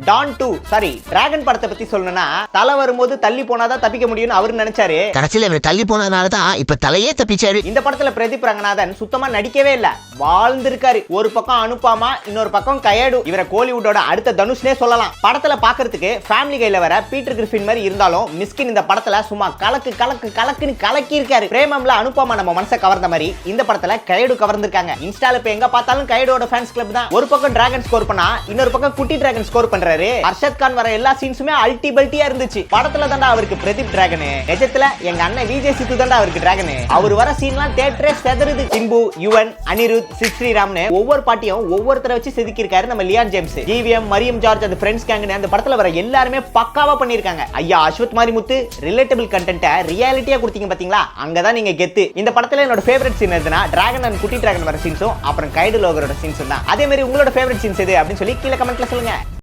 Don 2 sorry dragon படத்தை பத்தி சொல்லணும்னா தலை வரும்போது தள்ளி போனாதான் தப்பிக்க முடியும்னு அவரு நினைச்சாரு. கடைசியில இவர் தள்ளி போனதுனாலதான் இப்ப தலையே தப்பிச்சாரு. இந்த படத்துல பிரதீப் ரங்கநாதன் சுத்தமா நடிக்கவே இல்ல, வாழ்ந்திருக்காரு. ஒரு பக்கம் அனுப்பாமா, இன்னொரு பக்கம் கயடு. இவரை கோலிவுட்டோட அடுத்த தனுஷ்னே சொல்லலாம். படத்துல பாக்குறதுக்கு ஃபேமிலி கையில வர பீட்டர் கிரிஃபின் மாதிரி இருந்தாலும் மிஸ்கின் இந்த படத்துல சும்மா கலக்கு கலக்கு கலக்குன்னு கலக்கி இருக்காரு. பிரேமம்ல அனுப்பாமா நம்ம மனசை கவர்ந்த மாதிரி இந்த படத்துல கயடு கவர்ந்திருக்காங்க. இன்ஸ்டால இப்ப எங்க பார்த்தாலும் கயடோட ஃபேன்ஸ் கிளப் தான். ஒரு பக்கம் டிராகன் ஸ்கோர் பண்ணா இன்னொரு பக்கம் குட்டி டிராகன் ஸ்கோர் பண்றாரு. அர்ஷத் கான் வர எல்லா சீன்ஸுமே அல்டிபல்ட்டியா இருந்துச்சு. படத்துல தான்டா அவருக்கு பிரதீப் டிராகன், நிஜத்துல எங்க அண்ணன் விஜய் சித்து தான்டா அவருக்கு டிராகன். அவர் வர சீன்லாம் தியேட்டரே செதறுது. சிம்பு, யுவன், அனிருத், சித் ஸ்ரீராம்னு ஒவ்வொரு பாட்டியும் ஒவ்வொருத்தரை வச்சு செதுக்கி இருக்காரு நம்ம லியான் ஜேம்ஸ். ஜிவிஎம், மரியம் ஜார்ஜ், அந்த ஃப்ரெண்ட்ஸ் கேங்னு அந்த படத்துல வர எல்லாருமே பக்காவா பண்ணிருக்காங்க. ஐயா அஸ்வத் மாரிமுத்து ரிலேட்டபிள் கண்டென்ட்ட ரியாலிட்டியா கொடுத்தீங்க பாத்தீங்களா, அங்கதான் நீங்க கெத்து. இந்த படத்துல என்னோட ஃபேவரட் சீன் எதுனா டிராகன் அண்ட் குட்டி டிராகன் வர சீன்ஸும் அப்புறம் கைடு லோகரோட சீன்ஸும் தான். அதே மாதிரி உங்களோட ஃபேவரட் சீன்ஸ் எது அப்படின்னு சொல்லி கீழே கமெண்ட்ல சொல்லுங்க.